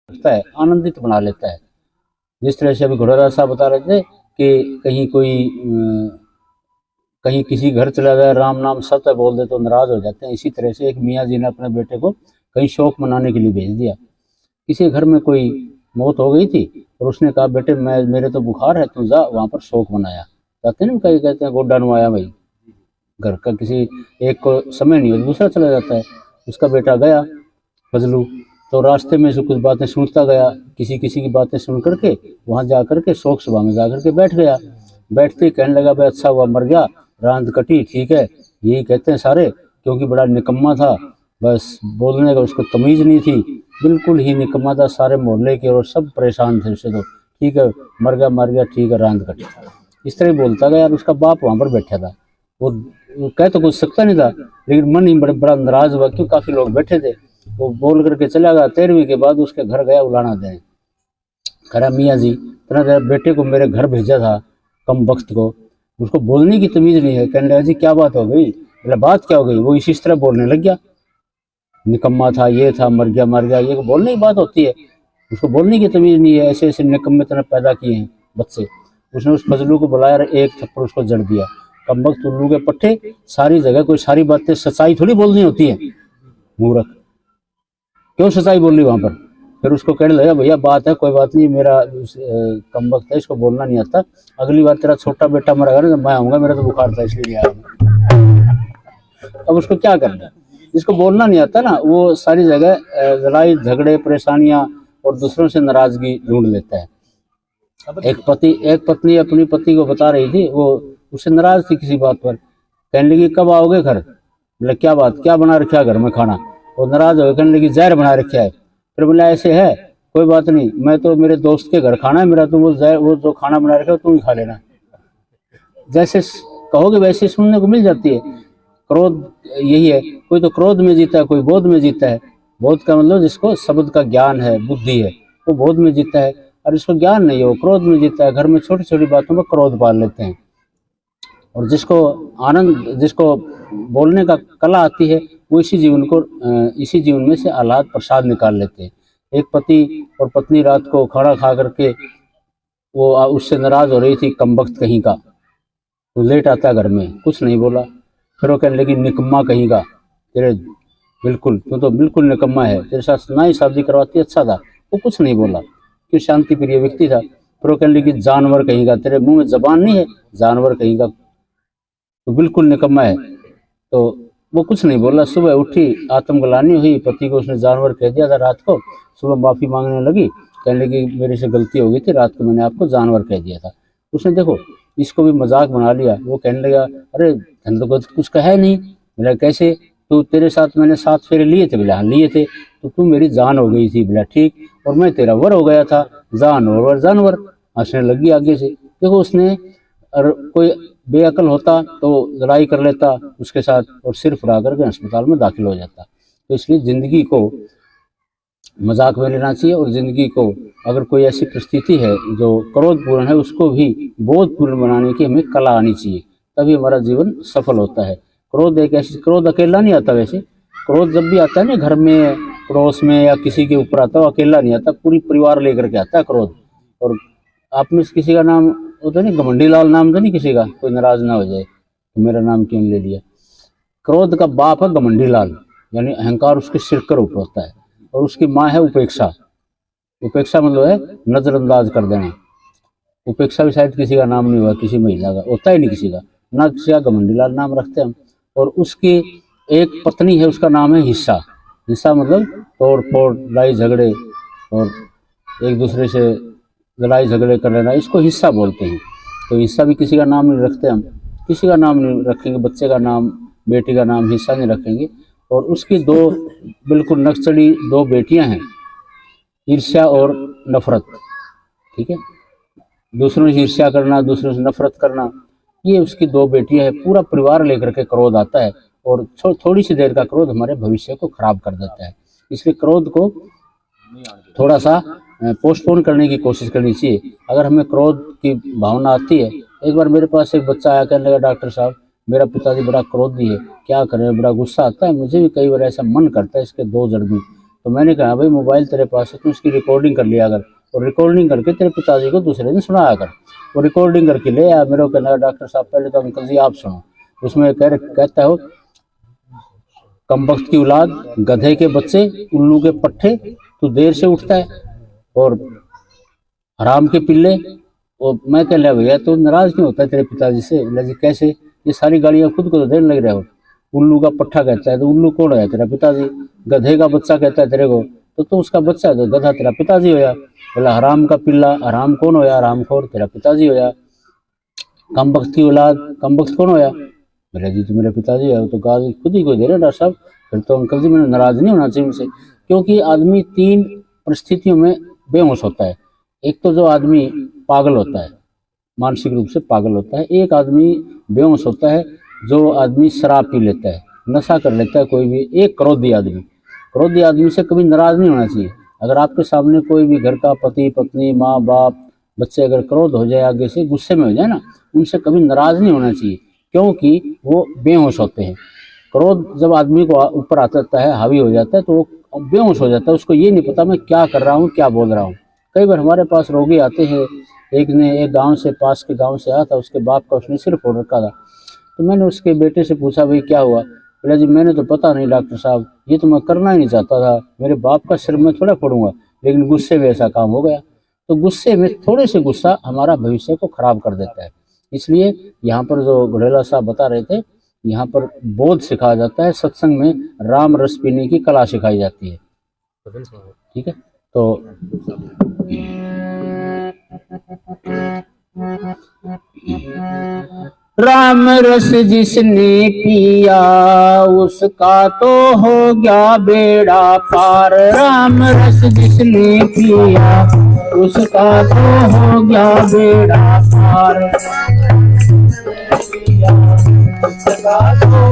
लगता है, आनंदित बना लेता है। जिस तरह से अभी घोड़ाराज साहब बता रहे थे कि कहीं किसी घर चला जाए, राम नाम सत्य बोल दे तो नाराज हो जाते हैं। इसी तरह से एक मियाँ जी ने अपने बेटे को कहीं शौक मनाने के लिए भेज दिया। किसी घर में कोई मौत हो गई थी और उसने कहा बेटे मेरे तो बुखार है, तू जा वहां पर शौक मनाया। जाते ना, कहीं कहते हैं गोड्डा नुआया भाई, घर का किसी एक को समय नहीं हो दूसरा चला जाता है। उसका बेटा गया फजलू, तो रास्ते में से कुछ बातें सुनता गया, किसी किसी की बातें सुन करके वहां जा करके शोक सभा में जा करके बैठ गया। बैठते ही कहने लगा भाई अच्छा हुआ मर गया, रांद कटी, ठीक है, यही कहते हैं सारे, क्योंकि बड़ा निकम्मा था, बस बोलने का उसको तमीज नहीं थी, बिल्कुल ही निकम्मा था। सारे मोहल्ले के और सब परेशान थे उससे, तो ठीक है मर गया, ठीक है रांद कटी, इस तरह बोलता गया। और उसका बाप वहां पर बैठा था, वो कह तो कुछ सकता नहीं था, लेकिन मन ही बड़ा नाराज हुआ, क्यों काफी लोग बैठे थे। वो बोल करके चला गया। 13वीं के बाद उसके घर गया उलाना देने, कह रहा मियाँ जी तेरा बेटे को मेरे घर भेजा था, कम वक्त को, उसको बोलने की तमीज नहीं है। कहने लगा जी क्या बात हो गई? बोला बात क्या हो गई? वो इसी तरह बोलने लग गया, निकम्मा था, ये था, मर गया, ये बोलने की बात होती है? उसको बोलने की तमीज नहीं है, ऐसे ऐसे निकम्मे तरह पैदा किए हैं बच्चे। उसने उस फजलू को बुलाया, एक थप्पड़ उसको जड़ दिया। कम वक्त उल्लू के पट्टे, सारी जगह कोई सारी बातें सच्चाई थोड़ी बोलनी होती है, मूर्ख, क्यों सच्चाई बोल ली वहां पर? फिर उसको कहने लगा भैया बात है, कोई बात नहीं, मेरा कम वक्त है, इसको बोलना नहीं आता, अगली बार तेरा छोटा बेटा मरेगा ना मैं आऊंगा, मेरा तो बुखार था इसलिए नहीं आया। अब उसको क्या करना है? जिसको बोलना नहीं आता ना, वो सारी जगह लड़ाई झगड़े परेशानियां और दूसरों से नाराजगी ढूंढ लेता है। एक पत्नी अपनी पति को बता रही थी, वो उससे नाराज थी किसी बात पर, कहने लगी कब आओगे घर? बोला क्या बात, क्या बना रखा घर में खाना? वो नाराज हो, कहने लगी जहर बना रखा है। फिर बोला ऐसे है, कोई बात नहीं, मैं तो मेरे दोस्त के घर खाना है मेरा, तो वो जो खाना बना रखा है तुम ही खा लेना। जैसे कहोगे वैसे सुनने को मिल जाती है। क्रोध यही है, कोई तो क्रोध में जीता है, कोई बोध में जीता है। बोध का मतलब जिसको शब्द का ज्ञान है, बुद्धि है, वो बोध में जीता है, और जिसको ज्ञान नहीं है वो क्रोध में जीता है। घर में छोटी छोटी बातों में क्रोध पाल लेते हैं। और जिसको बोलने का कला आती है, वो इसी जीवन में से आह्लाद प्रसाद निकाल लेते हैं। एक पति और पत्नी रात को खाना खा करके वो उससे नाराज हो रही थी, कम वक्त कहीं का, वो लेट आता घर में, कुछ नहीं बोला। फिर वो कहने लगी निकम्मा कहीं का, तेरे तू तो बिल्कुल निकम्मा है, तेरे साथ ना ही शादी करवाती अच्छा था। वो कुछ नहीं बोला, क्यों शांति प्रिय व्यक्ति था। फिर वो कहने लगी जानवर कहीं का, तेरे मुंह में जबान नहीं है, जानवर कहीं का, तो बिल्कुल निकम्मा है। तो वो कुछ नहीं बोला। सुबह उठी, आत्मग्लानि हुई, पति को उसने जानवर कह दिया था रात को। सुबह माफी मांगने लगी, कहने लगी मेरे से गलती हो गई थी, रात को मैंने आपको जानवर कह दिया था। उसने देखो इसको भी मजाक बना लिया। वो कहने लगा अरे धन तो कुछ कहा नहीं। बोला कैसे? तो तेरे साथ मैंने 7 फेरे लिए थे। बोला हाँ लिए थे। तो तू मेरी जान हो गई थी। बोला ठीक, और मैं तेरा वर हो गया था। जानवर हंसने लगी आगे से। देखो उसने, और कोई बेअकल होता तो लड़ाई कर लेता उसके साथ और सिर फुला करके अस्पताल में दाखिल हो जाता। तो इसलिए जिंदगी को मजाक में लेना चाहिए, और जिंदगी को अगर कोई ऐसी परिस्थिति है जो क्रोधपूर्ण है, उसको भी बोधपूर्ण बनाने की हमें कला आनी चाहिए, तभी हमारा जीवन सफल होता है। क्रोध अकेला नहीं आता। वैसे क्रोध जब भी आता है ना, घर में, पड़ोस में या किसी के ऊपर आता है, वो अकेला नहीं आता, पूरी परिवार लेकर के आता है क्रोध। और आप में किसी का नाम होता नहीं, घमंडी लाल नाम तो नहीं किसी का, कोई नाराज ना हो जाए तो मेरा नाम क्यों ले लिया। क्रोध का बाप है घमंडी लाल, यानी अहंकार उसके सिर कर ऊपर होता है, और उसकी माँ है उपेक्षा। उपेक्षा मतलब है नजरअंदाज कर देना। उपेक्षा भी शायद किसी का नाम नहीं हुआ, किसी महिला का होता ही नहीं किसी का, ना किसी का घमंडी लाल नाम रखते हम। और उसकी एक पत्नी है, उसका नाम है हिस्सा। हिस्सा मतलब तोड़ फोड़, लड़ाई झगड़े और एक दूसरे से लड़ाई झगड़े कर लेना, इसको हिस्सा बोलते हैं। तो हिस्सा भी किसी का नाम नहीं रखते हम, किसी का नाम नहीं रखेंगे, बच्चे का नाम, बेटी का नाम हिस्सा नहीं रखेंगे। और उसकी 2 बिल्कुल नक्सली 2 बेटियां हैं, ईर्ष्या और नफरत। ठीक है, दूसरों से ईर्ष्या करना, दूसरों से नफरत करना, ये उसकी 2 बेटियां हैं। पूरा परिवार लेकर के क्रोध आता है, और थोड़ी सी देर का क्रोध हमारे भविष्य को खराब कर देता है। इसलिए क्रोध को थोड़ा सा पोस्टपोन करने की कोशिश करनी चाहिए। अगर हमें क्रोध की भावना आती है, एक बार मेरे पास एक बच्चा आया, कहने लगा डॉक्टर साहब मेरा पिताजी बड़ा क्रोधी है, क्या करें, बड़ा गुस्सा आता है, मुझे भी कई बार ऐसा मन करता है इसके 2 जड़ दूं। तो तो मैंने कहा भाई मोबाइल तेरे पास है, तू उसकी रिकॉर्डिंग कर लिया अगर, और रिकॉर्डिंग करके तेरे पिताजी को दूसरे दिन सुनाया कर। वो रिकॉर्डिंग करके ले आया, मेरे को कहना डॉक्टर साहब पहले तो अंकल जी आप सुनो। उसमें कहता हो कमबख्त की औलाद, गधे के बच्चे, उल्लू के पट्टे, तू देर से उठता है और हराम के पिल्ले। और मैं कह लिया भैया तो नाराज क्यों होता है तेरे पिताजी से? बोला जी कैसे? ये सारी गालियां खुद को तो देने लग रहे हो। उल्लू का पट्टा कहता है तो उल्लू कौन है? तेरा पिताजी। गधे का बच्चा कहता है तेरे को तो उसका बच्चा है, तो गधा तेरा पिताजी होया। बोला हराम का पिल्ला, हराम कौन होया? हरामखोर तेरा पिताजी होया। कमबख्त की औलाद, कमबख्त कौन होया? बोला जी तो मेरे पिताजी है। तो गाली खुद ही को दे रहे डॉक्टर साहब। फिर तो अंकल जी मैंने नाराज नहीं होना चाहिए उनसे, क्योंकि आदमी 3 परिस्थितियों में बेहोश होता है। एक तो जो आदमी पागल होता है, मानसिक रूप से पागल होता है। एक आदमी बेहोश होता है जो आदमी शराब पी लेता है, नशा कर लेता है कोई भी। एक क्रोधी आदमी। क्रोधी आदमी से कभी नाराज नहीं होना चाहिए। अगर आपके सामने कोई भी घर का पति पत्नी माँ बाप बच्चे अगर क्रोध हो जाए, आगे से गुस्से में हो जाए ना, उनसे कभी नाराज नहीं होना चाहिए, क्योंकि वो बेहोश होते हैं। क्रोध जब आदमी को ऊपर आता है, हावी हो जाता है, तो वो बेहोश हो जाता है। उसको ये नहीं पता मैं क्या कर रहा हूँ, क्या बोल रहा हूँ। कई बार हमारे पास रोगी आते हैं। एक गांव से, पास के गांव से आया था, उसके बाप का उसने सिर फोड़ रखा था। तो मैंने उसके बेटे से पूछा भाई क्या हुआ? बोला जी मैंने तो पता नहीं डॉक्टर साहब, ये तो मैं करना ही नहीं चाहता था, मेरे बाप का सिर मैं थोड़ा फोड़ूंगा, लेकिन गुस्से में ऐसा काम हो गया। तो गुस्से में, थोड़े से गुस्सा हमारा भविष्य को खराब कर देता है। इसलिए यहाँ पर जो घड़ेला साहब बता रहे थे, यहाँ पर बोध सिखाया जाता है, सत्संग में राम रस पीने की कला सिखाई जाती है। ठीक है, तो राम रस जिसने पिया उसका तो हो गया बेड़ा पार। राम रस जिसने पिया उसका तो हो गया बेड़ा पार। उसका तो